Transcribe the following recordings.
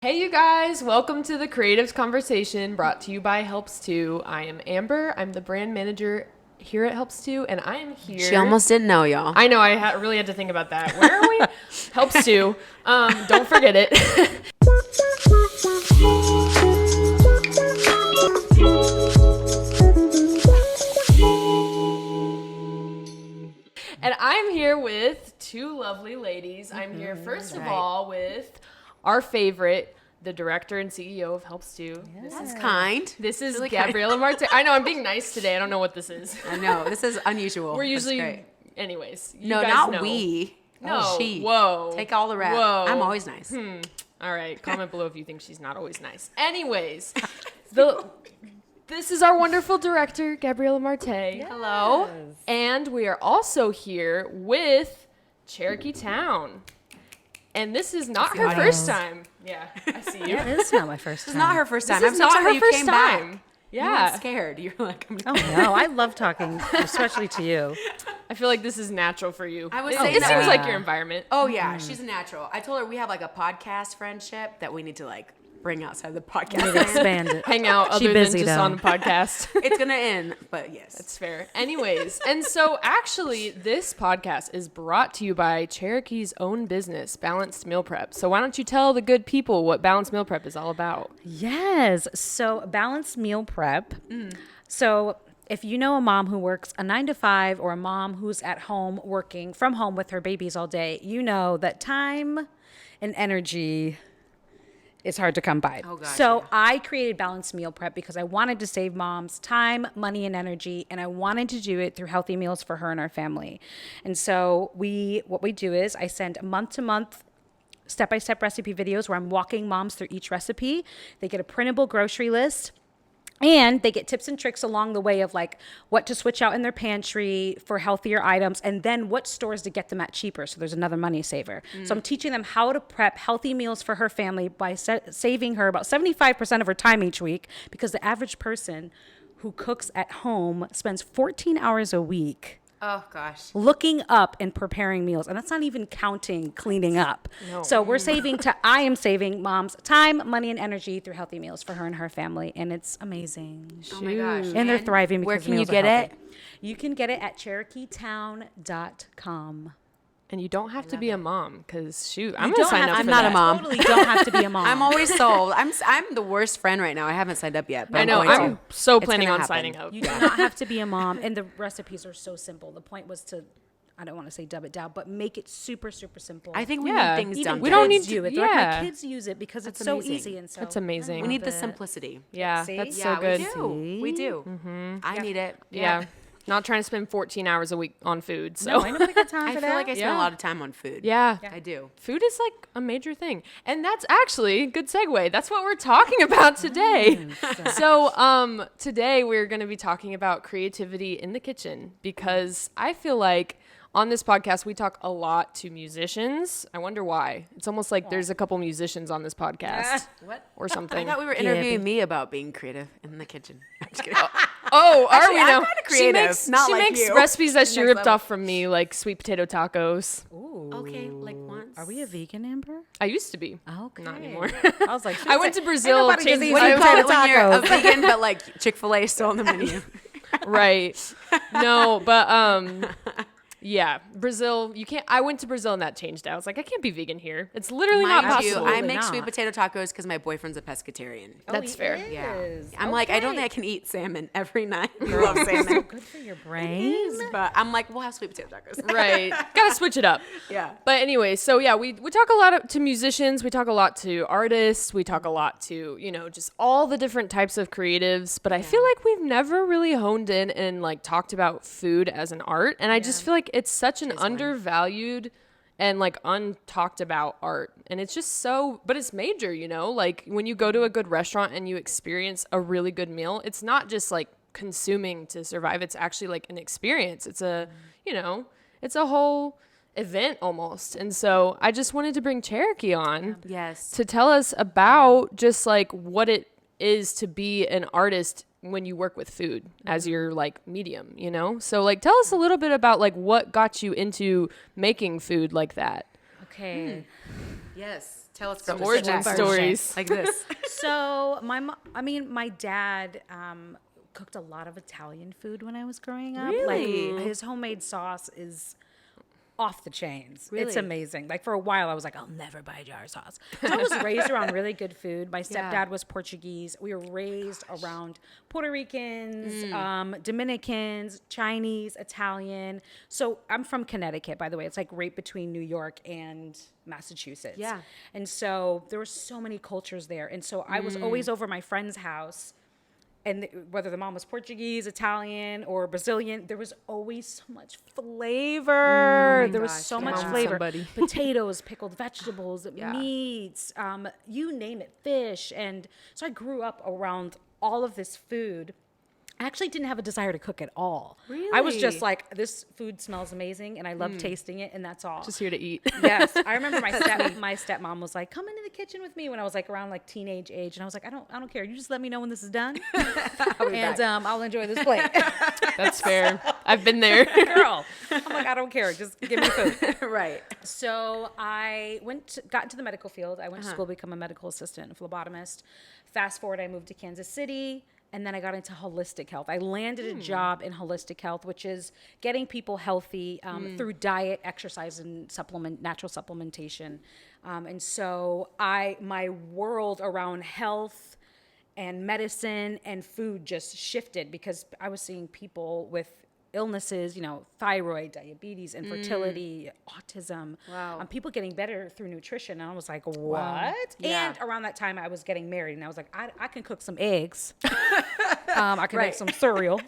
Hey you guys, welcome to the Creatives Conversation brought to you by Helps2. I am Amber. I'm the brand manager here at Helps2, and I am here. She almost didn't know, y'all. I know, I really had to think about that. Where are we? Helps2. Don't forget it. And I'm here with two lovely ladies. I'm here, first of all, with our favorite, the director and CEO of Helps2. Yes. That's kind. This is really Gabriella Martay. I know, I'm being nice today. I don't know what this is. I know. This is unusual. We're usually, anyways. No, not know. We. No. She. Whoa. Take all the rap. Whoa. I'm always nice. All right. Comment below if you think she's not always nice. Anyways, this is our wonderful director, Gabriella Martay. Yes. Hello. And we are also here with Cherokee Town. And this is not her first time. Yeah, I see you. It is not my first time. It's not her first time. This is not her first time. Back. Yeah. You weren't scared. You're like, oh no, I love talking, especially to you. I feel like this is natural for you. I was saying it seems like your environment. Oh yeah, she's a natural. I told her we have like a podcast friendship that we need to like bring outside the podcast. Expand it. Hang out other than just on the podcast. It's gonna end, but yes. That's fair. Anyways, and so actually this podcast is brought to you by Cherokee's own business, Balanced Meal Prep. So why don't you tell the good people what Balanced Meal Prep is all about? Yes. So Balanced Meal Prep. So if you know a mom who works a 9 to 5 or a mom who's at home working from home with her babies all day, you know that time and energy is hard to come by. Oh, gosh, so I created Balanced Meal Prep because I wanted to save moms time, money, and energy, and I wanted to do it through healthy meals for her and our family. And so what we do is I send month-to-month step-by-step recipe videos where I'm walking moms through each recipe. They get a printable grocery list. And they get tips and tricks along the way of like what to switch out in their pantry for healthier items and then what stores to get them at cheaper. So there's another money saver. So I'm teaching them how to prep healthy meals for her family by saving her about 75% of her time each week, because the average person who cooks at home spends 14 hours a week. Oh gosh. Looking up and preparing meals. And that's not even counting cleaning up. No. So I am saving moms time, money, and energy through healthy meals for her and her family. And it's amazing. Oh my gosh. And they're thriving because where can you meals get are healthy. it? You can get it at CherokeeTown.com. And you don't have to be a mom, because shoot, I'm going to sign up for that. I'm not a mom. Totally don't have to be a mom. I'm always sold. I'm the worst friend right now. I haven't signed up yet. But I know. I'm so planning on signing up. You do not have to be a mom. And the recipes are so simple. The point was to, I don't want to say dub it down, but make it super, super simple. I think we need things done. We don't need to do it. Like my kids use it because it's so easy. And so that's amazing. We need the simplicity. Yeah, that's so good. We do. I need it. Yeah. Not trying to spend 14 hours a week on food. So no, ain't nobody got time for that. I feel like I spend a lot of time on food. Yeah. I do. Food is like a major thing. And that's actually a good segue. That's what we're talking about today. So today we're going to be talking about creativity in the kitchen, because I feel like on this podcast, we talk a lot to musicians. I wonder why. It's almost like there's a couple musicians on this podcast. What? Or something. I thought we were interviewing me about being creative in the kitchen. I'm just kidding. Oh, are Actually, we I'm now? kinda creative, She makes recipes that she ripped off from me, like sweet potato tacos. Ooh. Okay, like once. Are we a vegan, Amber? I used to be. Okay. Not anymore. I was like, I went to Brazil. What do you call it when you're a vegan, but like Chick-fil-A is still on the menu? Right. No, but yeah, Brazil, you can't. I went to Brazil and that changed. I was like, I can't be vegan here. It's literally not possible. I make sweet potato tacos because my boyfriend's a pescatarian. That's fair. Yeah. I'm like, I don't think I can eat salmon every night. I love salmon. Good for your brain. But I'm like, we'll have sweet potato tacos. Right. Gotta switch it up. Yeah. But anyway, so yeah, we talk a lot to musicians. We talk a lot to artists. We talk a lot to, just all the different types of creatives. But I feel like we've never really honed in and like talked about food as an art. And I just feel like it's such an undervalued and like untalked about art. And it's just but it's major, like when you go to a good restaurant and you experience a really good meal, it's not just like consuming to survive. It's actually like an experience. It's it's a whole event almost. And so I just wanted to bring Cherokee on to tell us about just like what it is to be an artist when you work with food as your like medium, So like tell us a little bit about like what got you into making food like that. Okay. Yes. Tell us The from origin start. stories. Like this. So my dad cooked a lot of Italian food when I was growing up. Really? Like his homemade sauce is off the chains. It's Really? amazing. Like for a while I was like, I'll never buy jar sauce. So I was raised around really good food. My stepdad was Portuguese. We were raised around Puerto Ricans, Dominicans, Chinese, Italian. So I'm from Connecticut, by the way. It's like right between New York and Massachusetts. Yeah. And so there were so many cultures there. And so I was always over my friend's house. And whether the mom was Portuguese, Italian, or Brazilian, there was always so much flavor. There was so much flavor. Somebody. Potatoes, pickled vegetables, meats, you name it, fish. And so I grew up around all of this food. I actually didn't have a desire to cook at all. Really? I was just like, this food smells amazing, and I love tasting it, and that's all. Just here to eat. Yes, I remember my stepmom was like, "Come into the kitchen with me" when I was like around like teenage age, and I was like, "I don't care. You just let me know when this is done, and I'll enjoy this plate." That's fair. I've been there. Girl, I'm like, I don't care. Just give me food. Right. So I got into the medical field. I went to school to become a medical assistant and phlebotomist. Fast forward, I moved to Kansas City. And then I got into holistic health. I landed a job in holistic health, which is getting people healthy through diet, exercise, and natural supplementation. And so my world around health and medicine and food just shifted because I was seeing people with illnesses, thyroid, diabetes, infertility, autism. Wow. People getting better through nutrition. And I was like, what? Wow. Yeah. And around that time I was getting married and I was like, I can cook some eggs. I can make some cereal.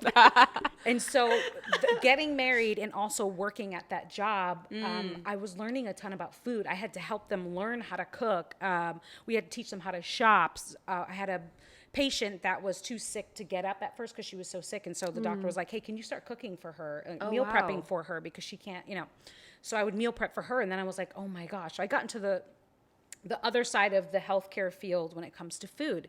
And so getting married and also working at that job, I was learning a ton about food. I had to help them learn how to cook. We had to teach them how to shop. I had a patient that was too sick to get up at first because she was so sick, and so the doctor was like, hey, can you start cooking for her, meal prepping for her, because she can't, so I would meal prep for her. And then I was like, oh my gosh, I got into the other side of the healthcare field when it comes to food.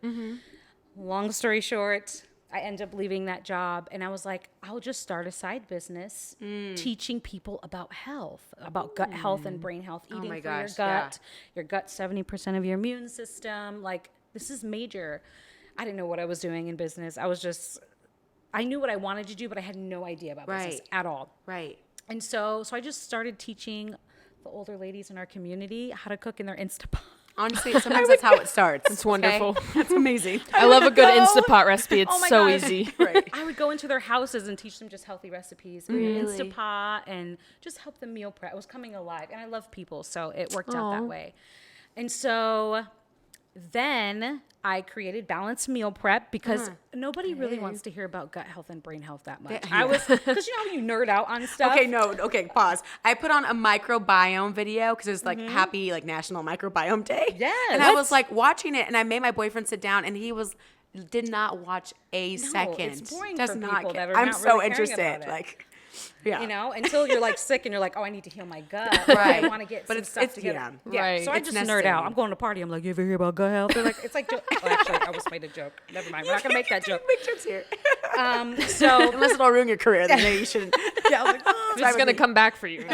Long story short, I ended up leaving that job, and I was like, I'll just start a side business teaching people about health, about gut health and brain health, eating for your gut. Your gut's 70% of your immune system. Like, this is major. I didn't know what I was doing in business. I knew what I wanted to do, but I had no idea about business at all. Right. And so I just started teaching the older ladies in our community how to cook in their Instapot. Honestly, sometimes that's how it starts. It's wonderful. That's amazing. I love a good Instapot recipe. It's my so gosh. easy. Right. I would go into their houses and teach them just healthy recipes in Instapot and just help them meal prep. I was coming alive, and I love people, so it worked out that way. And so then I created Balanced Meal Prep because nobody really wants to hear about gut health and brain health that much. I was, because how you nerd out on stuff. Okay, pause. I put on a microbiome video because it was like happy National Microbiome Day. Yes. And I was like watching it, and I made my boyfriend sit down, and he did not watch a second. It's boring Does for not people care. that are I'm not so really caring interested. about it. Yeah. Until you're like sick and you're like, oh, I need to heal my gut. Right. I want to get But some stuff together. Right. So I It's just nerd necessary. out. I'm going to a party. I'm like, you ever hear about gut health? They're like, it's like, actually, I almost made a joke. Never mind. We're not going to make that joke. Big jokes here. So Unless it'll ruin your career, then maybe you shouldn't. Yeah, I was like, It's going to come back for you.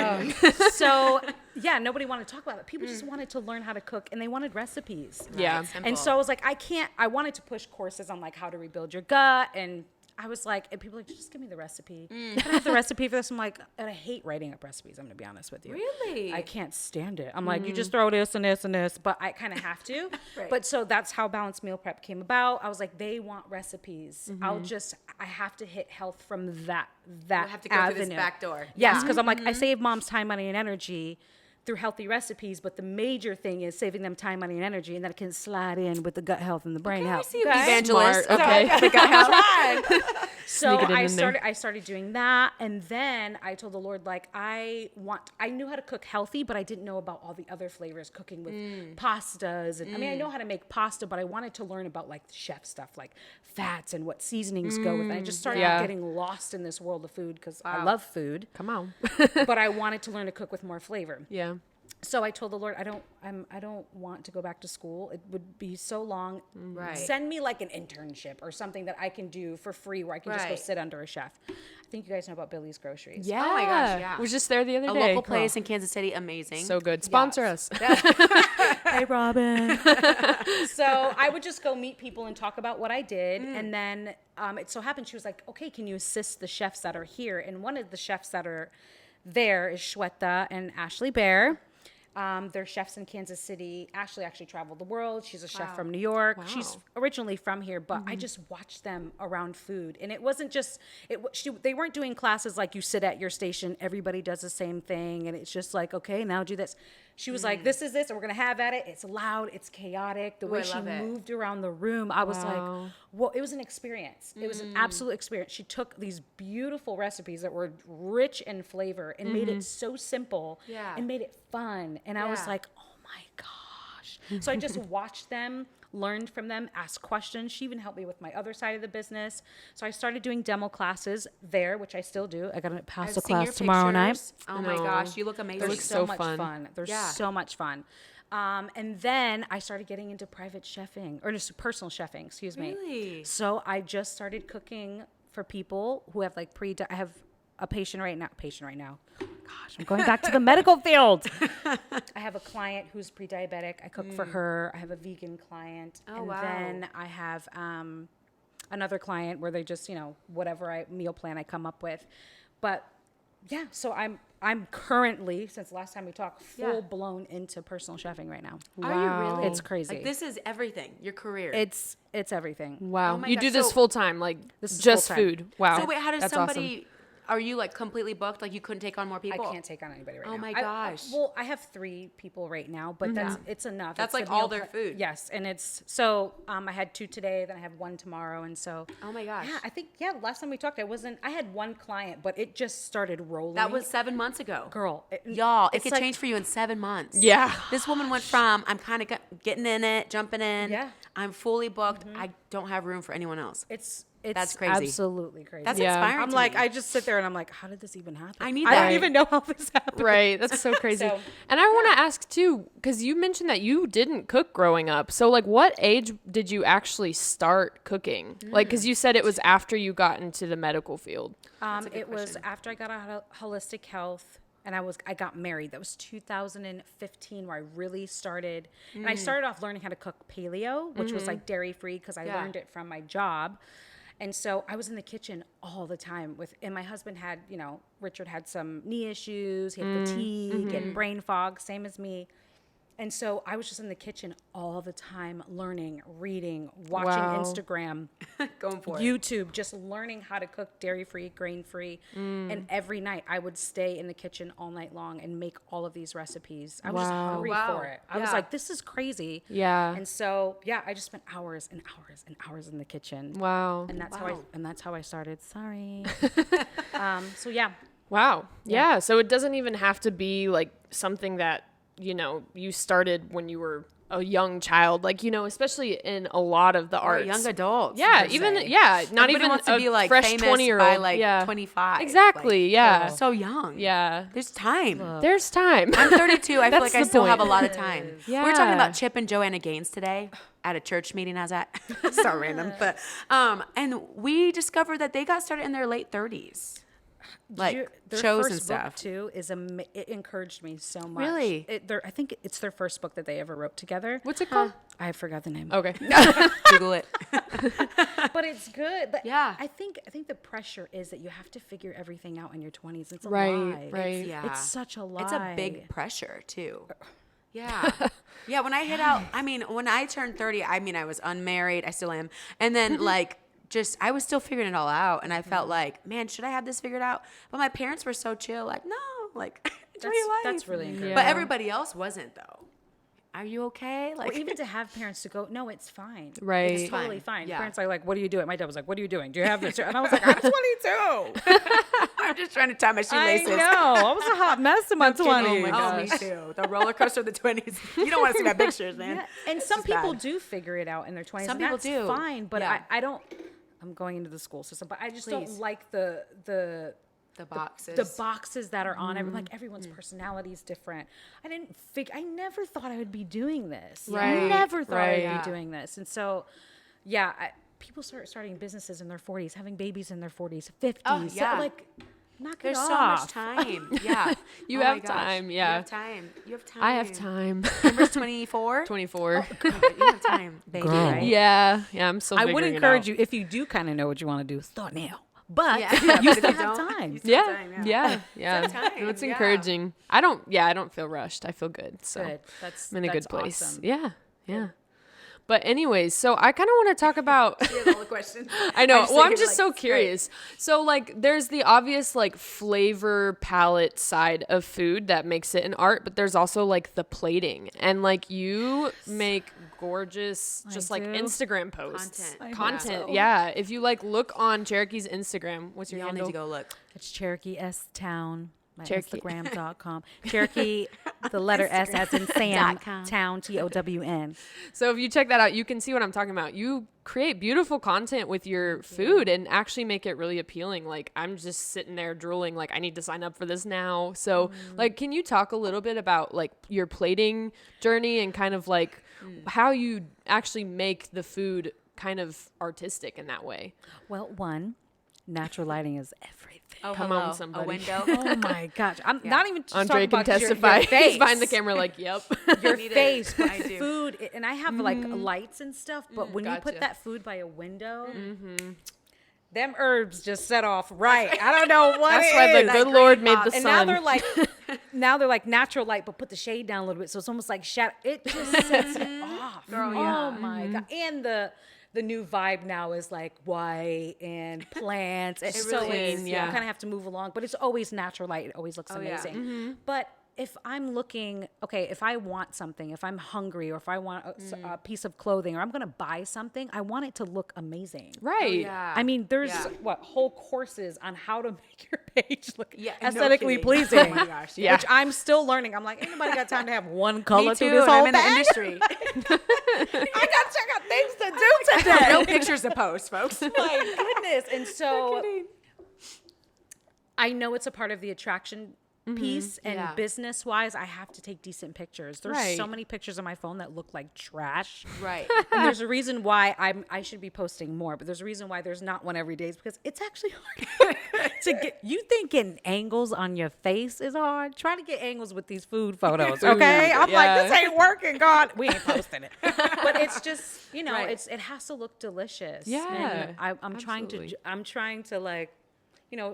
So nobody wanted to talk about it. People just wanted to learn how to cook, and they wanted recipes. Yeah. And so I was like, I wanted to push courses on like how to rebuild your gut, and I was like, and people were like, just give me the recipe. Can I have the recipe for this? I'm like, and I hate writing up recipes. I'm going to be honest with you. Really? I can't stand it. I'm like, you just throw this and this and this, but I kind of have to. Right. But so that's how Balanced Meal Prep came about. I was like, they want recipes. I have to hit health from that I have to go through this back door. Yes, because I'm like, I save moms time, money, and energy through healthy recipes, but the major thing is saving them time, money, and energy, and that it can slide in with the gut health and the brain health. I see you, evangelist. Smart. Okay. The gut health. So Sneak it I in there. started doing that, and then I told the Lord, like, I knew how to cook healthy, but I didn't know about all the other flavors, cooking with pastas. And I mean, I know how to make pasta, but I wanted to learn about like chef stuff, like fats and what seasonings go with it. I just started getting lost in this world of food because I love food, Come on. but I wanted to learn to cook with more flavor. Yeah. So I told the Lord, I don't want to go back to school. It would be so long. Right. Send me like an internship or something that I can do for free where I can just go Right. sit under a chef. I think you guys know about Billy's Groceries. Yeah. Oh my gosh, yeah. Was just there the other A day. local place in Kansas City, amazing. So good. Sponsor us. Hey, Robin. So I would just go meet people and talk about what I did. And then it so happened she was like, okay, can you assist the chefs that are here? And one of the chefs that are there is Shweta and Ashley Bear. They're chefs in Kansas City. Ashley actually traveled the world. She's a chef from New York. Wow. She's originally from here, but I just watched them around food. And it wasn't just, they weren't doing classes like you sit at your station, everybody does the same thing. And it's just like, okay, now do this. She was like, this is this, and we're going to have at it. It's loud, it's chaotic. The way I she love it. moved around the room, I was Wow. like, well, it was an experience. It was an absolute experience. She took these beautiful recipes that were rich in flavor and made it so simple Yeah. and made it fun. And I was Yeah. like, oh my gosh. So I just watched them, learned from them, asked questions. She even helped me with my other side of the business. So I started doing demo classes there, which I still do. I got to pass I've a seen your class tomorrow night. pictures. Oh my No. gosh, you look They're amazing. looks so so much fun. fun. They're Yeah. so much fun. And then I started getting into private chefing, or just personal chefing, excuse me. Really? So I just started cooking for people who have like I have a patient right now. Gosh, I'm going back to the medical field. I have a client who's pre-diabetic. I cook for her. I have a vegan client. Oh, and wow. then I have another client where they just, whatever meal plan I come up with. But yeah, so I'm currently, since the last time we talked, full blown into personal chefing right now. Are you really? It's crazy. Like this is everything. Your career. It's everything. Wow. Oh my You gosh, do this so- full time, like This is just full-time. food. Wow. So wait, how does That's somebody? awesome. Are you like completely booked? Like you couldn't take on more people? I can't take on anybody right now. Oh my I- gosh. well, I have 3 people right now, but it's enough. That's It's like the all meal their food. Yes, and it's so I had 2 today, then I have 1 tomorrow, and so. Oh my gosh. Yeah, I think last time we talked, I had 1 client, but it just started rolling. That was 7 months ago. girl, Y'all, it it's could like- change for you in 7 months. Yeah. This woman went from I'm kind of getting in it, jumping in. Yeah. I'm fully booked. I don't have room for anyone else. It's That's crazy. Absolutely crazy. That's Yeah. inspiring. I'm to like, me. I just sit there and I'm like, how did this even happen? I need I that. don't even know how this happened. Right. That's so crazy. So, and I want to ask too, because you mentioned that you didn't cook growing up. So, like, what age did you actually start cooking? Like, because you said it was after you got into the medical field. It was after I got out of holistic health and I got married. That was 2015 where I really started. And I started off learning how to cook paleo, which was like dairy free because I learned it from my job. And so I was in the kitchen all the time and my husband had, Richard had some knee issues, he had fatigue and brain fog, same as me. And so I was just in the kitchen all the time, learning, reading, watching Wow. Instagram, Going for it. YouTube, just learning how to cook dairy-free, grain-free. And every night I would stay in the kitchen all night long and make all of these recipes. I was just Wow. hungry Wow. for it. I was Yeah. like, this is crazy. Yeah. And so, I just spent hours and hours and hours in the kitchen. Wow. And that's Wow. how I started. Sorry. So yeah. Wow. Yeah. So it doesn't even have to be like something that, you started when you were a young child, like, especially in a lot of the Or arts. young adults. Yeah. per even, se. not Everybody even wants to a be like fresh famous 20-year-old. by like yeah. 25. Exactly. Like, Yeah. so young. Yeah. There's time. There's time. I'm 32. I feel That's like I the still have a point. lot of time. We were Yeah. talking about Chip and Joanna Gaines today at a church meeting I was at. So random. But and we discovered that they got started in their late 30s. Like Their shows first and stuff. book too it encouraged me so much. Really? I think it's their first book that they ever wrote together. What's it called? I forgot the name. Okay. Google it. But it's good. But Yeah. I think the pressure is that you have to figure everything out in your 20s. It's a Right, lie. right. Yeah. It's such a lie. It's a big pressure too. Yeah. Yeah. When I hit out, when I turned 30, I was unmarried. I still am. And then I was still figuring it all out. And I felt like, man, should I have this figured out? But my parents were so chill. Like, no, enjoy your life. That's really encouraging. But everybody else wasn't though. Are you okay? Like, Or even to have parents to go, no, it's fine. Right. It's totally fine. Yeah. Parents are like, what are you doing? My dad was like, what are you doing? Do you have this? And I was like, I'm 22. I'm just trying to tie my I shoelaces. know. I was a hot mess in my 20s. Oh my gosh. Me too. The roller coaster of the 20s. You don't want to see my pictures, man. Yeah. And some It's just people bad. do figure it out in their 20s. Some and people that's do. fine, but Yeah. I don't. I'm going into the school system, but I just Please. don't like the The boxes. The boxes that are on everyone's personality is different. I never thought I would be doing this. Right. I never thought I'd Yeah. be doing this. And so, people starting businesses in their 40s, having babies in their 40s, 50s. Oh, yeah. So, like, knock There's it so off. much time. Yeah. You Oh my have gosh. time, You yeah. have time. You have time. I have time. Amber's 24. 24. You have time, baby. Girl. Right? Yeah, I'm still I would figuring it encourage out. you, if you do kind of know what you want to do, start now. But Yeah. you But if still you have don't, time. you still have Yeah, time, yeah. Still have time, It's yeah. encouraging. I don't feel rushed. I feel good. So Good. That's I'm in a good that's place. awesome. Yeah. But anyways, so I kind of want to talk about She has all the questions. I know. just Well, I'm think just so it's great. curious. So, like, there's the obvious, like, flavor palette side of food that makes it an art, but there's also, like, the plating. And, like, you make gorgeous, just, like, do. Instagram posts. Content. Content, yeah. If you, like, look on Cherokee's Instagram, what's your Y'all handle? need to go look. It's Cherokee S Town. My Cherokee. Instagram.com. Cherokee, the letter S as in Sam, .com. Town, TOWN. So if you check that out, you can see what I'm talking about. You create beautiful content with your food and actually make it really appealing. Like, I'm just sitting there drooling, like, I need to sign up for this now. So, like, can you talk a little bit about, like, your plating journey and kind of, like, how you actually make the food kind of artistic in that way? Well, one, natural lighting is everything. Oh, Come hello. on, somebody. A window. Oh my gosh. I'm not even just Andre talking can about your testify. face. He's behind the camera like, yep. Your need it. face, but I do. food, and I have like lights and stuff, but when you Gotcha. put that food by a window, them herbs just set off right. I don't know what That's it why the is. good Lord made the And sun. now they're like natural light, but put the shade down a little bit, so it's almost like shadow. It just sets it off. Girl, yeah. Oh my god! And the new vibe now is like white and plants. It's really so is, you yeah. kind of have to move along, but it's always natural light. It always looks Oh, yeah. amazing. But if I'm looking, if I want something, if I'm hungry, or if I want a piece of clothing, or I'm going to buy something, I want it to look amazing. Right. Yeah. I mean, there's Yeah. whole courses on how to make your page look Yeah, no aesthetically kidding. pleasing. Oh my gosh, yeah. Which I'm still learning. I'm like, ain't nobody got time to have one color Me through too. this and whole I'm in the thing. industry. I got things to do today. No pictures to post, folks. My goodness. And so I know it's a part of the attraction piece, and Yeah. business wise, I have to take decent pictures. There's Right. so many pictures on my phone that look like trash. Right. And there's a reason why I should be posting more, but there's a reason why there's not one every day, is because it's actually hard to get. You think getting angles on your face is hard? Try to get angles with these food photos, okay? I'm like, yeah. this ain't working, God. We ain't posting it. But it's just, Right. it has to look delicious. Yeah, And I'm trying to like,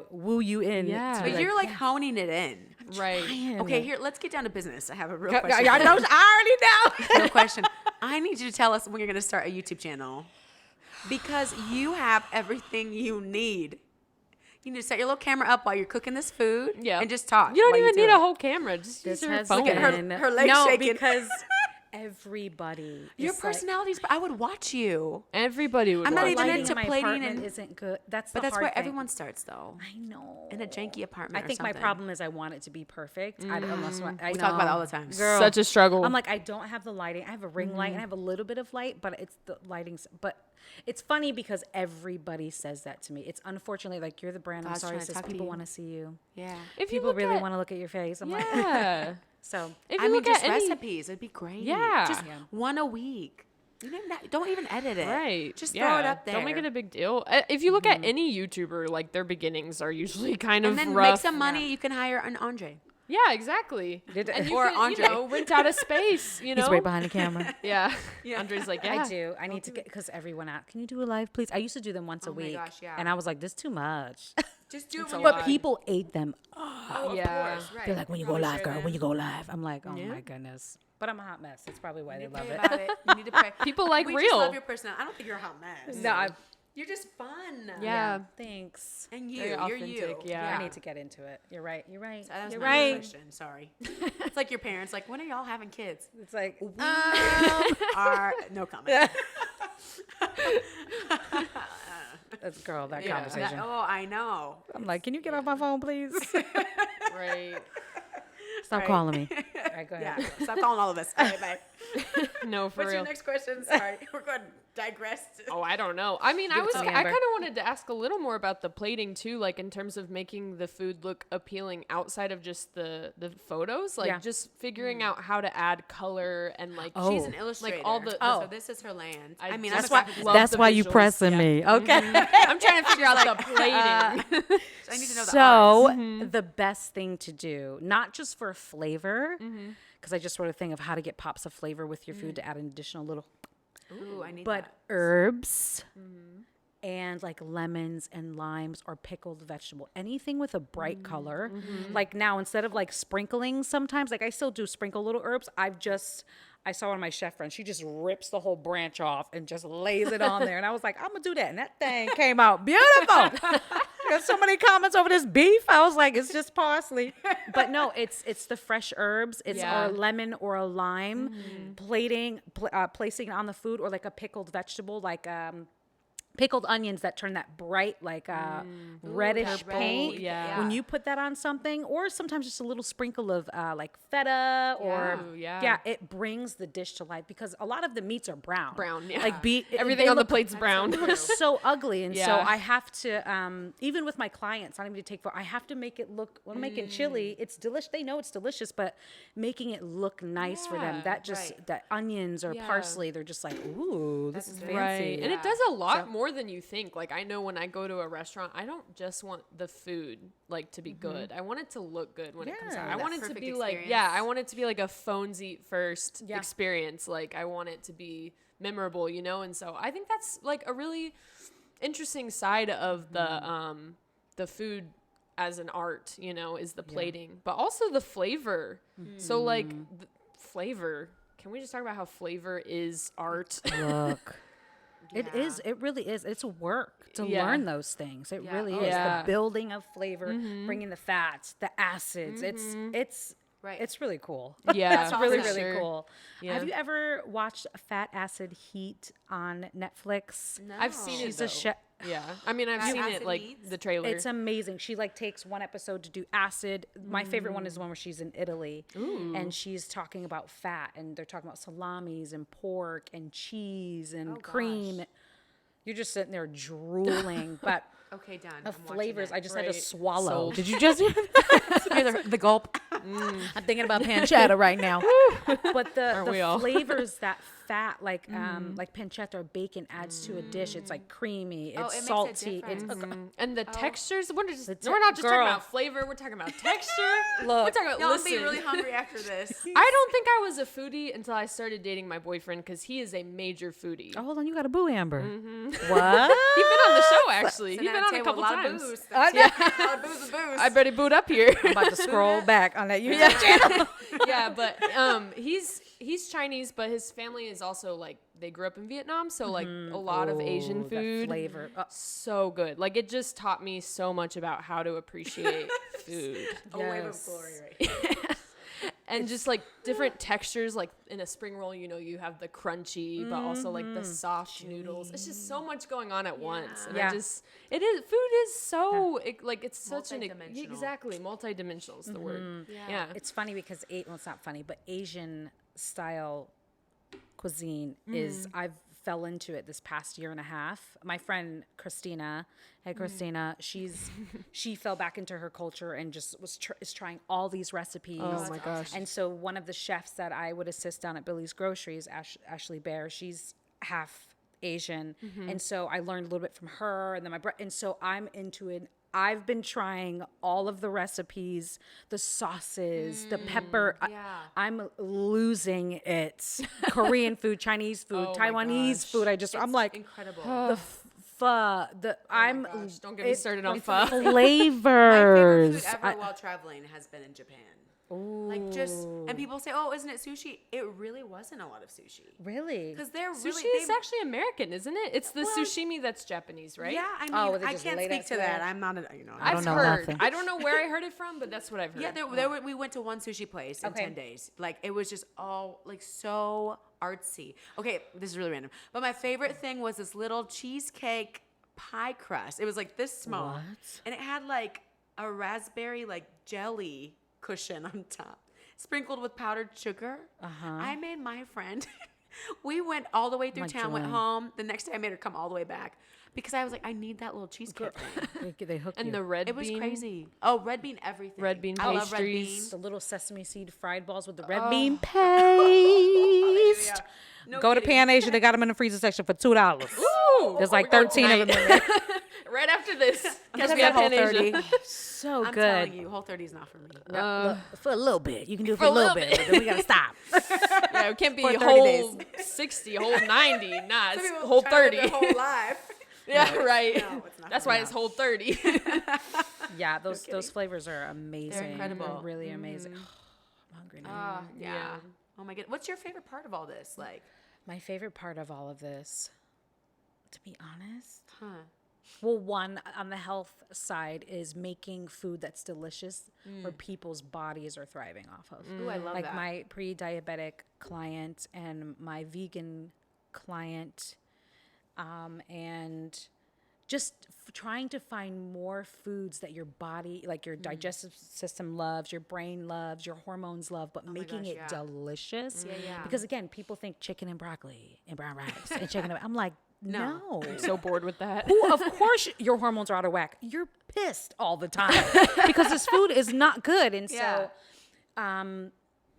woo you in. Yeah. to be But like, you're like honing it in. Right. "Man." Okay, here, let's get down to business. I have a real I question. I already know. No question. I need you to tell us when you're going to start a YouTube channel, because you have everything you need. You need to set your little camera up while you're cooking this food, Yeah. and just talk. You don't while even do need it. a whole camera. Just This use your has phone. been her legs no, shaking. because everybody. Your is like, personalities. I would watch you. Everybody would I'm not watch even it. lighting into in my plating apartment and- isn't good. That's But the that's hard where thing. everyone starts, though. I know. In a janky apartment. I think or my something. problem is I want it to be perfect. I don't know. We talk about it all the time. Girl, Such a struggle. I'm like, I don't have the lighting. I have a ring light and I have a little bit of light, but it's the lighting's. But it's funny because everybody says that to me. It's unfortunately like, you're the brand. I'm God's sorry, trying to sis. talk to People you. want to see you. Yeah. if you People look really at, want to look at your face. I'm like, yeah. so. If you I mean, look at just any, recipes. It'd be great. Yeah. Just one a week. You don't even edit it. Right. Just yeah. throw it up there. Don't make it a big deal. If you look at any YouTuber, like, their beginnings are usually kind and of then rough. make some money. You can hire an Andre. Yeah, exactly. Did- And you Or can, Andre. rent out a space, you know? He's right behind the camera. Yeah. Andre's like, yeah. I do. I need to get, because everyone asked, can you do a live, please? I used to do them once a my week. gosh, yeah. And I was like, this is too much. Just do it a when lot. But people ate them. Yeah. Right. They're like, when you go live, girl, when you go live. I'm like, oh my goodness. But I'm a hot mess. That's probably why they love Pray it. about it. You need to pray. People like we real. just love your personality. I don't think you're a hot mess. No, You're just fun. Yeah. thanks. And Very you're you. authentic, yeah. I need to get into it. You're right. You're right. That was You're my right. question. Sorry. It's like your parents. Like, when are y'all having kids? It's like, Are no comment. that's girl, that Yeah, conversation. I know. I'm like, can you get off my phone, please? Right. Stop calling me. right, go ahead. Yeah, stop calling all of us. All right, bye. No, for What's real. your next question? Sorry, we're going to digress. Oh, I don't know. I mean, I it to me, kind Amber. of wanted to ask a little more about the plating too, like in terms of making the food look appealing outside of just the photos, like Yeah. just figuring out how to add color and like Oh. She's an illustrator. all the- So this is her land. I I mean, just I'm a graphic love designer. the visuals. Yeah. me. Okay. I'm trying to figure out the plating. I need to know the art. So the best thing to do, not just for flavor, because I just wrote a thing of how to get pops of flavor with your food to add an additional little, Ooh, I need but that. herbs and like lemons and limes or pickled vegetable, anything with a bright color. Like now, instead of like sprinkling, sometimes like I still do sprinkle little herbs. I saw one of my chef friends. She just rips the whole branch off and just lays it on there. And I was like, I'm going to do that. And that thing came out beautiful. Got so many comments over this beef. I was like, it's just parsley. But no, it's the fresh herbs. It's Yeah. or a lemon or a lime, placing it on the food, or like a pickled vegetable, like pickled onions that turn that bright, like reddish that red, paint. yeah. When you put that on something, or sometimes just a little sprinkle of like feta or Ooh, yeah. it brings the dish to life, because a lot of the meats are brown. Brown, yeah. Like Everything they on the look- plate's brown. It looks so ugly, and so Yeah. I have to even with my clients, I don't even take I have to make it look, when I'm making chili, it's delicious. They know it's delicious, but making it look nice for them, Yeah, that just right. that onions or Yeah. parsley, they're just like, ooh, this is good. fancy. Right. And Yeah. it does a lot more than you think. Like I know when I go to a restaurant, I don't just want the food like to be good. I want it to look good when it comes out. Yeah. I That want it to perfect be like, experience. yeah, I want it to be like a phones eat first Yeah. experience. Like I want it to be memorable, you know? And so I think that's like a really interesting side of the food as an art, you know, is the plating, but also the flavor. So like the flavor, can we just talk about how flavor is art? Look. It Yeah. is. It really is. It's work to Yeah. learn those things. It Yeah. really Oh, is. yeah. The building of flavor, bringing the fats, the acids. It's Right. It's really cool. Yeah, It's really, for really sure. cool. Yeah. Have you ever watched Fat Acid Heat on Netflix? No. I've seen it. She's a though. chef. Yeah, I mean, I've Fat seen Acid it like Meats? the trailer. It's amazing. She like takes one episode to do acid. My favorite one is the one where she's in Italy and she's talking about fat, and they're talking about salamis and pork and cheese and cream. gosh. You're just sitting there drooling, but Okay, done. the I'm watching flavors, it. I just had to Right. swallow. Sold. Did you just hear the gulp? I'm thinking about pancetta right now. But we the all? flavors that fat, like pancetta or bacon, adds to a dish. It's like creamy. It's Oh, it makes a salty. It's difference. and the textures. We're not just girl. talking about flavor. We're talking about texture. Look. we're talking about. No, I'm listen, being really hungry after this. I don't think I was a foodie until I started dating my boyfriend because he is a major foodie. Oh, hold on, you got a boo, Amber. What? You've been on the show actually. Sitting You've been at on a table, couple lot of times. booze. I know. A lot of booze and booze. I bet he booed up here. I'm about to scroll back on that YouTube channel. Yeah, but he's Chinese, but his family is also like they grew up in Vietnam, so like a lot of Asian Ooh, that food. flavor. So good. Like it just taught me so much about how to appreciate food. A wave of Yes. glory right here. And just like different textures, like in a spring roll, you know, you have the crunchy, but also like the soft noodles. It's just so much going on at once. And Yeah. food is so, it's such an, Multidimensional. exactly, multidimensional is the word. Yeah. It's funny because well, it's not funny, but Asian style cuisine is, I've fell into it this past year and a half. My friend Christina, she fell back into her culture and just is trying all these recipes. Oh my gosh. And so one of the chefs that I would assist down at Billy's Groceries, Ashley Bear, she's half Asian, and so I learned a little bit from her, and then and so I'm into it. I've been trying all of the recipes, the sauces, the pepper. yeah. I'm losing it. Korean food, Chinese food, Oh my Taiwanese gosh. food. I'm like Incredible. the pho. I'm gosh, don't get me started on pho. My favorite flavors. food ever while traveling has been in Japan. Like and people say, "Oh, isn't it sushi?" It really wasn't a lot of sushi Really? because they're Sushi really. is actually American, isn't it? It's the sashimi that's Japanese, right? Yeah, I mean, Oh, they I just can't lay speak that to there? that. I'm not a, I've know heard. nothing. I don't know where I heard it from, but that's what I've heard. Yeah, we went to one sushi place in Okay. 10 days. Like, it was just all, like, so artsy. Okay, this is really random. But my favorite thing was this little cheesecake pie crust. It was, like, this small. What? And it had, like, a raspberry, like, jelly cushion on top. sprinkled with powdered sugar. I made my friend. We went all the way through town, went home. The next day I made her come all the way back because I was like, I need that little cheesecake thing. They hook And you. the red It was bean. crazy. Oh, red bean everything. Red bean I love red pastries. bean. The little sesame seed fried balls with the red bean paste. No Go to kidding. Pan Asia. They got them in the freezer section for $2. Ooh, There's we're like going 13 of them. tonight. Right after this. Because we have Whole Pan 30. Asia. So I'm good. telling you, Whole 30 is not for me. Look, for a little bit. You can do it for a little bit. But then we got to stop. Yeah, it can't be For 30 whole days. 60, whole 90. Nah, Some it's people whole try to live 30. their whole life. Yeah, right. No, it's not That's for why me. it's whole 30. Yeah, those flavors are amazing. incredible. They're really amazing. I'm hungry now. Yeah. Oh my god. What's your favorite part of all this? Like, My favorite part of all of this, to be honest, huh? well, one on the health side is making food that's delicious where people's bodies are thriving off of. Ooh, I love Like that. my pre-diabetic client and my vegan client, and just trying to find more foods that your body, like your digestive system loves, your brain loves, your hormones love, but making gosh, it yeah. delicious. yeah. Because again, people think chicken and broccoli and brown rice and chicken. I'm like, no. So bored with that. Who, of course, your hormones are out of whack. You're pissed all the time because this food is not good. And Yeah. so,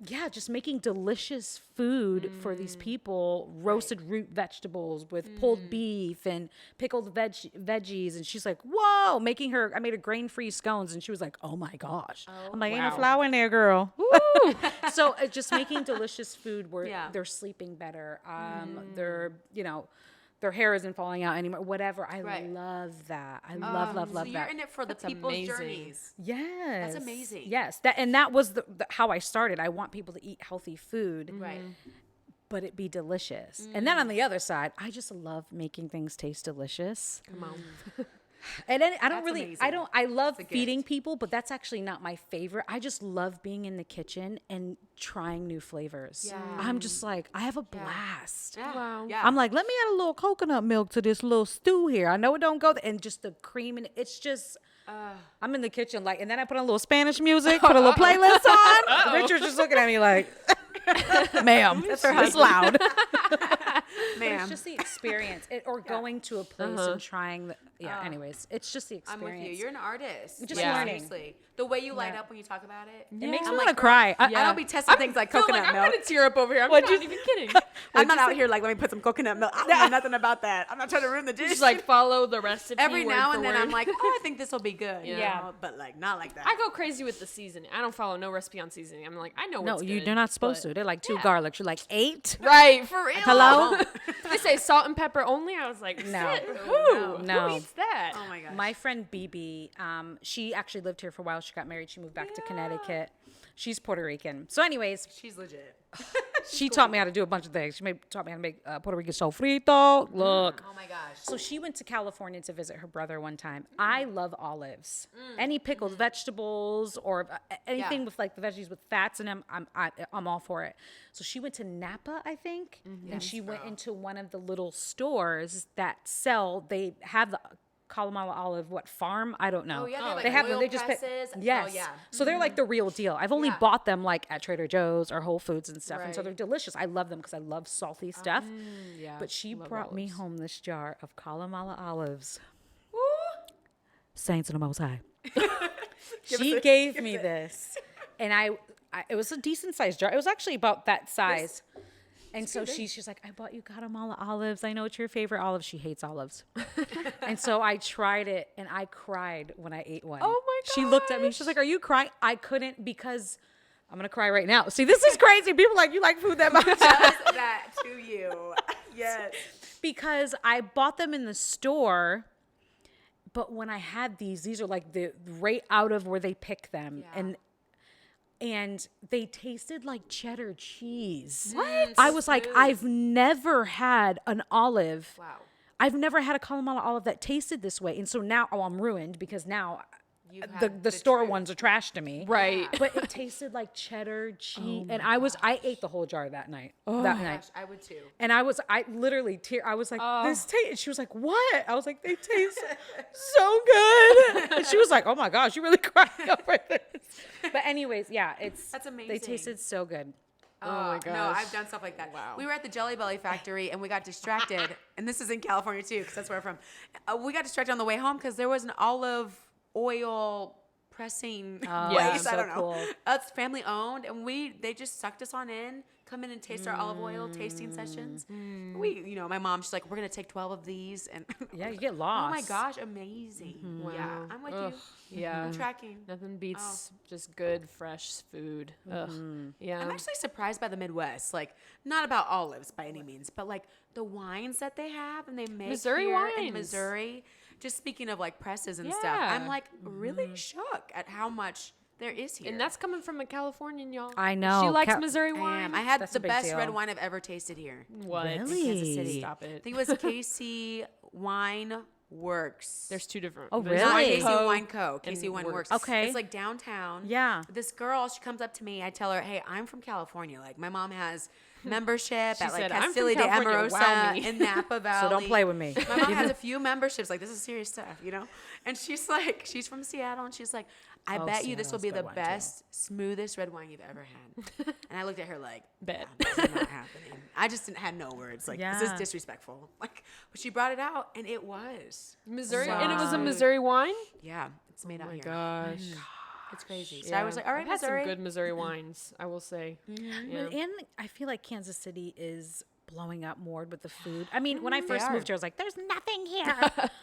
yeah, just making delicious food for these people, roasted root vegetables with pulled beef and pickled veggies. And she's like, whoa, I made her grain-free scones. And she was like, oh my gosh. I'm like, ain't no wow. flour in there, girl. So just making delicious food where Yeah. they're sleeping better. They're, their hair isn't falling out anymore, whatever. I Right. love that. I love So that. you're in it for the people's amazing. journeys. Yes. That's amazing. Yes. That was how I started. I want people to eat healthy food, Right. but it be delicious. And then on the other side, I just love making things taste delicious. Come on. And then I don't That's really, amazing. I love a feeding gift. people, but that's actually not my favorite. I just love being in the kitchen and trying new flavors. Yeah. I'm just like, I have a blast. Yeah. Wow. Yeah. I'm like, let me add a little coconut milk to this little stew here. I know it don't go there. And just the cream and it's just, I'm in the kitchen like, and then I put on a little Spanish music, put a little playlist on. Richard's just looking at me like, ma'am, it's loud. But Ma'am. it's just the experience or going to a place and trying anyways, it's just the I'm experience. with you. You're an artist. Just Yeah. learning. Seriously. The way you light up when you talk about it. It makes I'm me like, want to cry. I don't be testing things like feel coconut like milk. I'm gonna tear up over here. I'm not even kidding. I'm not out here like, let me put some coconut milk. I don't know nothing about that. I'm not trying to ruin the dish. Just like follow the recipe. every word now for and then word. I'm like, oh, I think this will be good. you Yeah. know, but like not like that. I go crazy with the seasoning. I don't follow no recipe on seasoning. I'm like, I know No, what's you're good, not supposed but- to. They're like 2 Yeah. garlics. You're like 8. Right, for real. Hello? They say salt and pepper only. I was like, No. shit, who? No. Who eats that? Oh my gosh. My friend BB, she actually lived here for a while. She got married. She moved back to Connecticut. She's Puerto Rican. So, anyways, She's legit. she taught me how to do a bunch of things. She taught me how to make Puerto Rican sofrito. Look. Oh my gosh. So she went to California to visit her brother one time. I love olives. Any pickled vegetables or anything Yeah. with like the veggies with fats in them, I'm all for it. So she went to Napa, I think, and she went into one of the little stores that they have the Kalamala olive farm? I don't know. Oh, yeah, they have, like, they have them. oil They just presses. Oh, yes. yeah. So they're like the real deal. I've only Yeah. bought them like at Trader Joe's or Whole Foods and stuff, and so Right. they're delicious. I love them because I love salty stuff. Yeah, But she love brought me olives. home this jar of Kalamala olives. Saints of the Most High. She gave me this, and I it was a decent sized jar. It was actually about that size. And so she's like, I bought you Guatemala olives. I know it's your favorite olive. She hates olives. And so I tried it, and I cried when I ate one. Oh my She looked at me. She's like, are you crying? I couldn't because I'm going to cry right now. See, this is crazy. People are like, you like food that much? Just that to you. Yes. Because I bought them in the store, but when I had these are like the right out of where they pick them, Yeah. and they tasted like cheddar cheese. What? I was like, I've never had an olive. Wow. I've never had a Kalamala olive that tasted this way, and so now, I'm ruined because now the store ones are trash to me. Right. But it tasted like cheddar cheese, and I ate the whole jar that night. That night. Gosh, I would too. And I literally I was like, this taste. She was like, what? I was like, they taste so good. And she was like, oh my gosh, you really crying over this. But anyways, yeah, That's amazing. They tasted so good. Oh my gosh. No, I've done stuff like that. Wow. We were at the Jelly Belly factory and we got distracted. And this is in California too, because that's where I'm from. We got distracted on the way home because there was an olive oil pressing place. so I don't know. cool. It's family owned, and they just sucked us on in. Come in and taste our olive oil tasting sessions. My mom, she's like, we're gonna take 12 of these, and Yeah, you get lost. oh my gosh, amazing. Yeah, I'm with you. Yeah. I'm tracking. Nothing beats just good, fresh food. Ugh. Yeah. I'm actually surprised by the Midwest. Like, not about olives by any means, but like the wines that they have and they make Missouri here in wines. Missouri. Just speaking of like presses and stuff, Yeah. I'm like really shook at how much there is here. And that's coming from a Californian, y'all. I know. She likes Missouri I wine. am. I had That's the a big best deal. red wine I've ever tasted here. What? Really? Kansas City. Stop it. I think it was Casey Wine Works. There's two different. Oh, there's really? Not Wine Casey Co. Wine Co. and Casey Wine Works. Works. Okay. It's like downtown. Yeah. This girl, she comes up to me. I tell her, hey, I'm from California. Like, my mom has membership at like said, "I'm from Castillo de California. Wow, Amorosa me." in Napa Valley. So don't play with me. My mom has a few memberships. Like, this is serious stuff, you know? And she's like, she's from Seattle. And she's like, I bet you this will Seattle's be good the wine, too. best, smoothest red wine you've ever had. And I looked at her like, Bet. "Nah, this is not happening. I just had no words. Like, this is Yeah. disrespectful. Like, but she brought it out, and it was. Missouri, Wow. and it was a Missouri wine. Yeah, it's made out Oh my here. gosh. It's crazy. So Yeah. I was like, all right, I've had Missouri. some good Missouri wines, I will say. Yeah. And I feel like Kansas City is blowing up more with the food. I mean, when I first are. moved here, I was like, there's nothing here.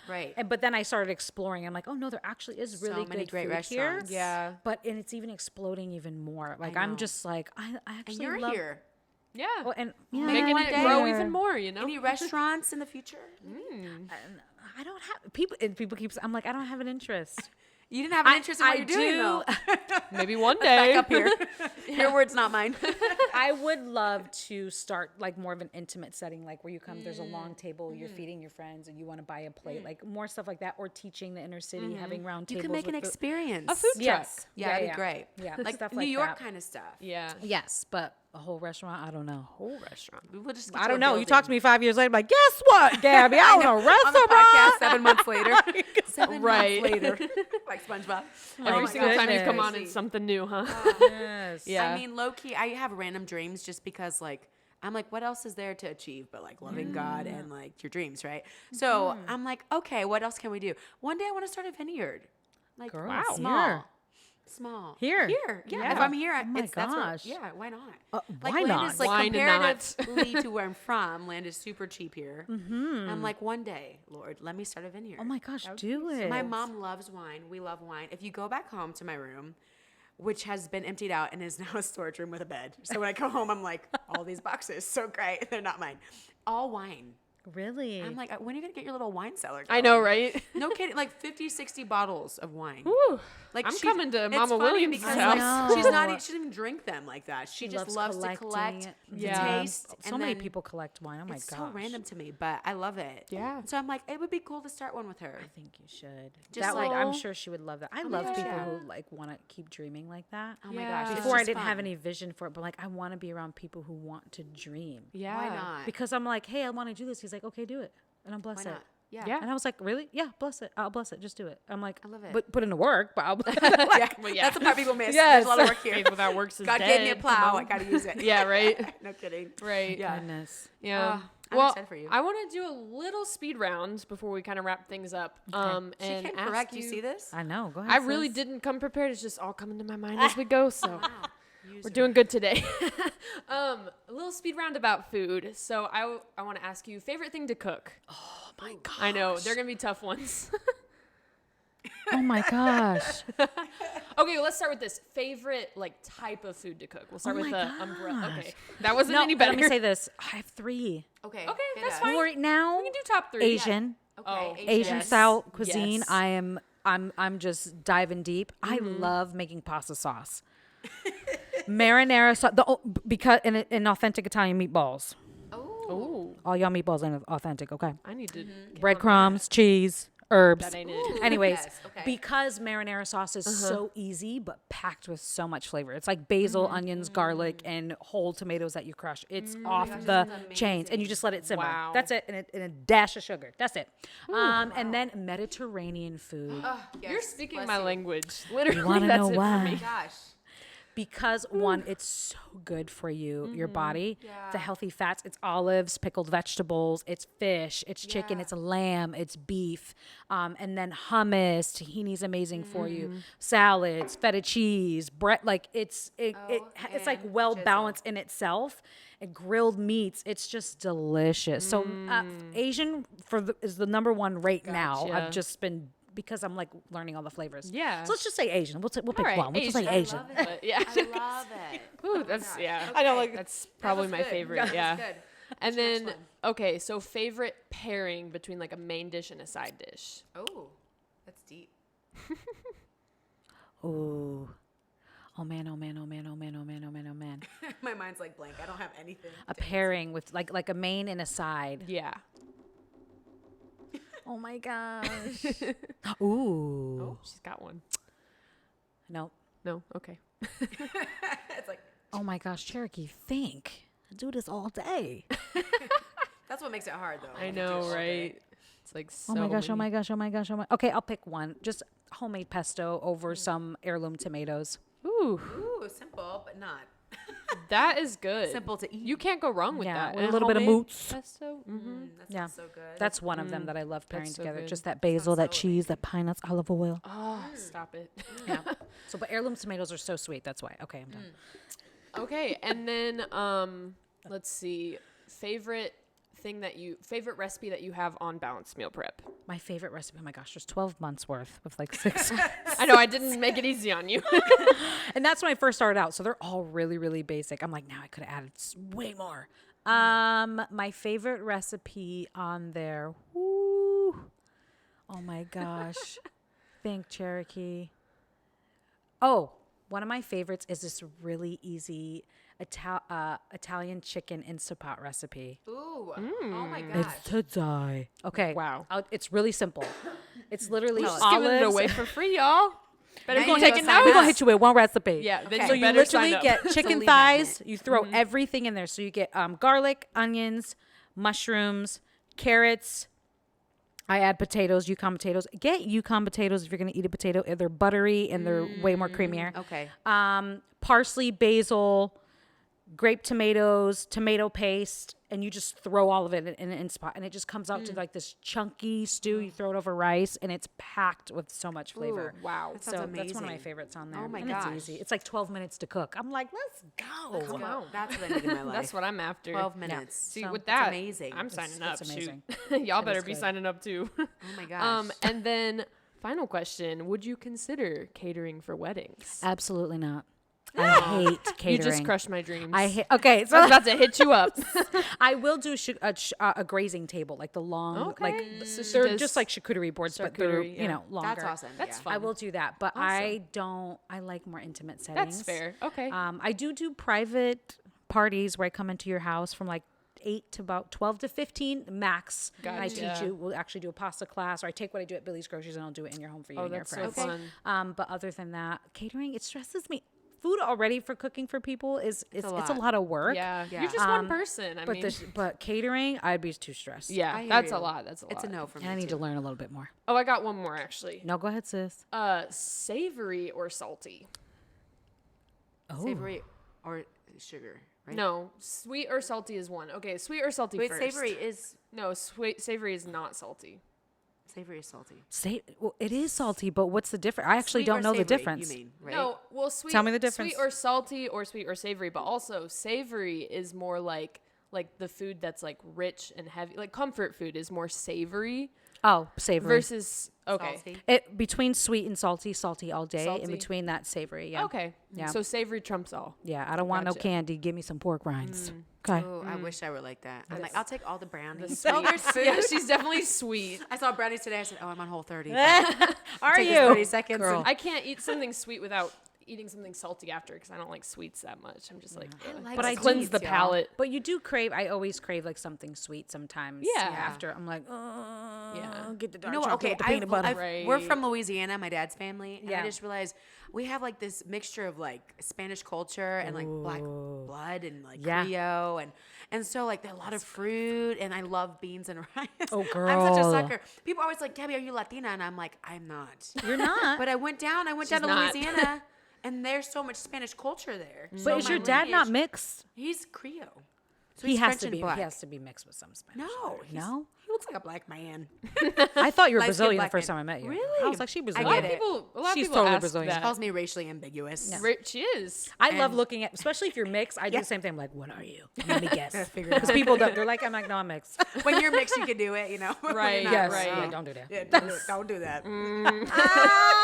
Right. But then I started exploring. I'm like, oh no, there actually is really many good great food here. restaurants. Yeah. And it's even exploding even more. Like know. I'm just like, I And actually you're love. here. Yeah. Oh, and yeah, Making one it day. grow even more, you know? Any restaurants in the future? I don't have people. And people keep. I'm like, I don't have an interest. You didn't have an interest in what you're doing, though. Maybe one day. Back up here. Your words, not mine. I would love to start like more of an intimate setting, like where you come, there's a long table, you're feeding your friends, and you want to buy a plate, like more stuff like that, or teaching the inner city, having round You tables. can make an with the- experience. A food Yes. truck. Yeah, that'd be great. Yeah, Like stuff New like York that. kind of stuff. Yeah. Yes, but a whole restaurant, I don't know. Whole restaurant. We'll just I don't know. You talk to me 5 years later, I'm like, guess what, Gabby? I own a on the restaurant. podcast 7 months later. 7 Right. months later. Like SpongeBob. Every my single gosh. time you come on, Crazy. it's something new, huh? Yes. Yeah. I mean, low key, I have random dreams just because, like, I'm like, what else is there to achieve but like loving God and like your dreams, right? So I'm like, okay, what else can we do? One day I want to start a vineyard, like Girl, Wow. small, here. small Here? here. Yeah, if Yeah. I'm here, Oh my it's that's where, gosh. yeah, why not? Why land not? Is, like, Why not? comparatively to where I'm from, land is super cheap here. I'm like, one day, Lord, let me start a vineyard. Oh my gosh, do it. My mom loves wine. We love wine. If you go back home to my room, which has been emptied out and is now a storage room with a bed. So when I go home, I'm like, all these boxes, so great. They're not mine. All wine. Really? I'm like, when are you going to get your little wine cellar I going? know, right? No kidding. Like 50, 60 bottles of wine. Woo. Like I'm she's- coming to it's Mama funny Williams' because, house. like, she know. doesn't even drink them like that. She just loves loves to collect, collecting. to Yeah. taste. So and many then people collect wine. Oh my it's gosh. so random to me, but I love it. Yeah. So I'm like, it would be cool to start one with her. I think you should. Just That would, I'm like- sure she would love that. I love gosh, people yeah. who like want to keep dreaming like that. Oh my Yeah. gosh. it's Before I just didn't have fun. any vision for it, but like I want to be around people who want to dream. Yeah. Why not? Because I'm like, hey, I want to do this. He's like, okay, do it, and I'm Why bless it. not? Yeah. Yeah. And I was like, really? Yeah, bless it. I'll bless it. Just do it. I'm like, I love it. But put in the work, but I'll. Yeah. Well, yeah. That's the part people miss. Yes. There's a lot of work here. Faith without works is God dead. gave me a Come plow. on. I got to use it. Yeah, right. No kidding. Right. Yeah. Goodness. Yeah. I'm well, excited for you. I want to do a little speed round before we kind of wrap things up. She And came ask correct. You see this? I know. Go ahead. I really sis. didn't come prepared. It's just all coming to my mind as we go. So Use we're her. doing good today. A little speed round about food. So I want to ask you favorite thing to cook. Oh my god. I know they're gonna be tough ones. Oh my gosh. Okay, well, let's start with this. Favorite like type of food to cook. We'll start Oh with my the umbrella. gosh. Okay, that wasn't No, any but better. let me say this. I have 3. Okay. Okay, hit that's us. fine. Right now, We can do top 3. Asian. Okay. Oh, Asian Yes. style cuisine. Yes. I'm just diving deep. I Mm-hmm. love making pasta sauce. Marinara sauce, because in authentic Italian meatballs. Oh. Oh, All y'all meatballs ain't authentic, okay? I need to. get on Breadcrumbs, cheese, herbs. That ain't it. Anyways, Yes, okay. because marinara sauce is so easy but packed with so much flavor. It's like basil, onions, garlic, and whole tomatoes that you crush. It's off the chains, and you just let it simmer. Wow. That's it, and a dash of sugar. That's it. And then Mediterranean food. You're speaking bless my you. language. Literally, wanna that's know it why? for me. Gosh. Because one, it's so good for you, your body. The healthy fats, it's olives, pickled vegetables, it's fish, it's chicken, it's lamb, it's beef, and then hummus, tahini's amazing for you. Salads, feta cheese, bread, like it's like and well jizzle. balanced in itself. And grilled meats, it's just delicious. So Asian is the number one right now. Gotcha. I've just been. Because I'm like learning all the flavors. Yeah. So let's just say Asian. We'll pick right, one. We'll just say Asian. Asian. But yeah. I love it. Ooh, that's yeah. I know, like That's probably was my good. favorite. That was Yeah. good. And What's your then next okay, so favorite pairing between like a main dish and a side dish. Oh, that's deep. Ooh. Oh man, oh man, oh man, oh man, oh man, oh man, oh man. My mind's like blank. I don't have anything. A pairing with like a main and a side. Yeah. Oh my gosh. Ooh. Oh, she's got one. No. No. Okay. It's like Oh my gosh, Cherokee, think. I do this all day. that's what makes it hard though. I know, right? It's like so. Oh my gosh, oh many- my gosh, oh my gosh, oh my. Okay, I'll pick one. Just homemade pesto over some heirloom tomatoes. Ooh, Ooh, simple but not that is good. simple to eat. You can't go wrong with Yeah, that. with a And little bit of homemade moots. Pesto. Mm-hmm. That Yeah. sounds so good. That's one of them that I love pairing That's so together. good. Just that basil, that so cheese, that pine nuts, olive oil. Oh, stop it. Yeah. So, but heirloom tomatoes are so sweet. That's why. Okay, I'm done. Okay, and then let's see. Favorite recipe that you have on balanced meal prep. My favorite recipe. Oh my gosh, there's 12 months worth with like 6. I know I didn't make it easy on you. And that's when I first started out. So they're all really, really basic. I'm like, now I could have added way more. My favorite recipe on there. Woo. Oh my gosh. Think Cherokee. Oh, one of my favorites is this really easy Italian chicken Instapot recipe. Ooh. Oh my gosh. It's to die. Okay. Wow. It's really simple. It's literally Just olives. giving it away for free, y'all. Better Now go you take go it sign now. up. We're gonna hit you with one recipe. Yeah, then Okay. So you you better sign literally up. get a chicken lead thighs. magnet. You throw everything in there. So you get garlic, onions, mushrooms, carrots. I add potatoes, Yukon potatoes. Get Yukon potatoes if you're gonna eat a potato. They're buttery and they're way more creamier. Okay. Parsley, basil, grape tomatoes, tomato paste, and you just throw all of it in an Instapot, and it just comes out to like this chunky stew. You throw it over rice, and it's packed with so much flavor. Ooh, Wow. That sounds So that's one of my amazing. favorites on there. Oh my and gosh. It's easy. It's like 12 minutes to cook. I'm like, let's go. Come on. That's what I need in my life. That's what I'm after. 12 minutes. See, So with it's that, amazing. I'm It's- signing up. it's amazing. Shoot. Y'all It better is be good. signing up too. Oh my gosh. And then final question: would you consider catering for weddings? Absolutely not. I hate catering. You just crushed my dreams. I hate. Okay, I was so about to hit you up. I will do a grazing table, like the long, Okay. like So she they're does just like charcuterie boards, but they're charcuterie, yeah. longer. That's awesome. That's yeah. fun. I will do that, but I don't. I like more intimate settings. That's fair. Okay. I do private parties where I come into your house from like 8 to about 12 to 15 max. And I Gotcha. teach you. We'll actually do a pasta class, or I take what I do at Billy's Groceries and I'll do it in your home for you Oh, and your that's so friends. fun. But other than that, catering, it stresses me. Food already for cooking for people it's a lot. lot of work. Yeah. Yeah. You're just one person. I But mean, but catering, I'd be too stressed. yeah, I hear that's you. a lot. That's a lot. It's a no for me. And I need too. to learn a little bit more. Oh, I got one more actually. No, go ahead, sis. Savory or salty? Oh. Savory or sugar, right? No, sweet or salty is one. Okay, sweet or salty Wait, first. savory is Savory is not salty. salty. Well, it is salty, but what's the difference? I actually Sweet don't or know the savory, difference. You mean, right? No, well, sweet. Tell me the difference. Sweet or salty, or sweet or savory. But also, savory is more like the food that's like rich and heavy. Like comfort food is more savory Oh, savory. versus okay. Salty. It between sweet and salty all day. Salty. In between that, savory. Yeah. Okay. Yeah. So savory trumps all. Yeah, I don't want no Gotcha. candy. Give me some pork rinds. Okay. Oh, I wish I were like that. I'm like, I'll take all the brownies. Sweet. Oh, there's food. Yeah, she's definitely sweet. I saw brownies today. I said, oh, I'm on Whole 30. Are Take this you? 30 seconds. Girl. and- I can't eat something sweet without eating something salty after because I don't like sweets that much. I'm just like, ugh. like But I cleanse sweets, the y'all. palate. But you do crave. I always crave like something sweet sometimes. Yeah. After I'm like, Yeah. get the You dark know what? chocolate Okay, with the peanut butter. we're from Louisiana, my dad's family, and I Yeah. just realized we have like this mixture of like Spanish culture and like black blood and like Yeah. Creole and so like there's a lot of fruit and I love beans and rice. Oh, I'm such a girl. sucker. People are always like, Gabby, are you Latina? And I'm like, I'm not. You're not. But I went down to not. Louisiana, and there's so much Spanish culture there. but So is my your dad not lineage- mixed? He's Creole. So He he's has French to and be. black. He has to be mixed with some Spanish. No, No? he looks like a black man. I thought you were Light-skinned Brazilian the black first man. time I met you. Really? I was like, she I Brazilian. get it. A lot of She's people totally ask Brazilian. that. Calls me racially ambiguous. She is. I love looking at, especially if you're mixed. I do the same thing. I'm like, what are you? Let me guess. Figure it Because out. people, they're like, I'm like, no, I'm mixed. When you're mixed, you can do it, you know. When you're Right, not, Yes. right. Yeah, don't do that. Yeah, don't do that.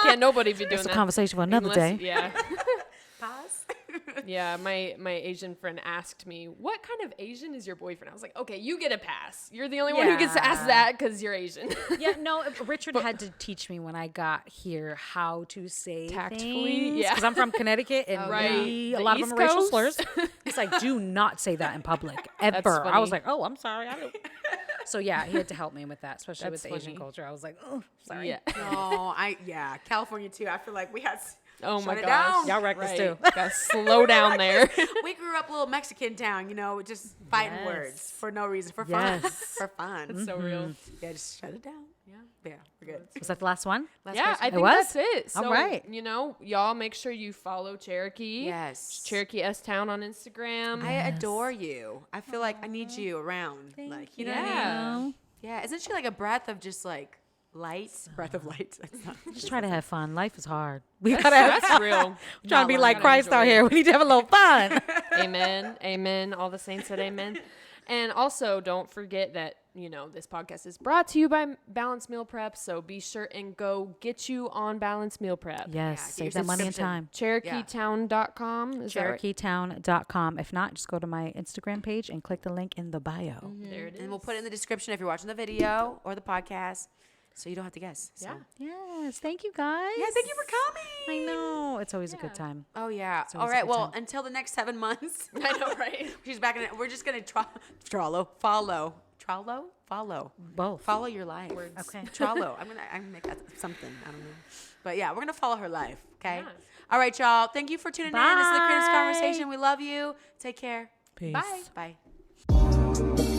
Can't nobody be doing That's a that. conversation for another Unless- day. Yeah. Pause. Yeah, my Asian friend asked me, "What kind of Asian is your boyfriend?" I was like, "Okay, you get a pass. You're the only one who gets to ask Yeah. that because you're Asian." Yeah, no, Richard had to teach me when I got here how to say Tactfully, things. yeah. Because I'm from Connecticut and right. a The lot of East them are racial Coast. slurs. It's like, do not say that in public ever. I was funny. like, oh, I'm sorry. I don't. So yeah, he had to help me with that, especially with That's the Asian funny. culture. I was like, oh, sorry. Yeah. No, California too. I feel like we had. Oh my Shut it gosh. down. Y'all wrecked us too. Gotta slow down there. We grew up a little Mexican town, you know, just fighting Yes. words for no reason, for fun, Yes. for fun. So real. Yeah, just shut it down. Yeah, we're good. Was that the last one? Last Yeah, question. I think was? that's it. So, All right. you know, y'all make sure you follow Cherokee. Yes. Cherokee S Town on Instagram. I adore you. I feel like I need you around. Like, you know what I mean? yeah. Yeah. Isn't she like a breath of just like light? Breath of light. That's not. Just try to have fun. Life is hard. We gotta have That's real. trying to be Not like gotta Christ out enjoy here. We need to have a little fun. Amen. Amen. All the saints said amen. And also, don't forget that, you know, this podcast is brought to you by Balanced Meal Prep. So be sure and go get you on Balanced Meal Prep. Yes, Yeah, save get that your money and subscription. time. CherokeeTown.com. Is that right? CherokeeTown.com. If not, just go to my Instagram page and click the link in the bio. There it is. And we'll put it in the description if you're watching the video or the podcast, so you don't have to guess. So. Yeah. Yes, thank you guys. Yeah. Thank you for coming. I know. It's always a good time. Oh yeah. always All a right. good Well, time. until the next 7 months. I know, right? She's back in it. We're just gonna follow. Both. Follow your life. Okay. Trollo. I'm gonna make that something. I don't know. But yeah, we're gonna follow her life. Okay. Yeah. All right, y'all. Thank you for tuning in. This is the Creators Bye. Conversation. We love you. Take care. Peace. Bye. Bye.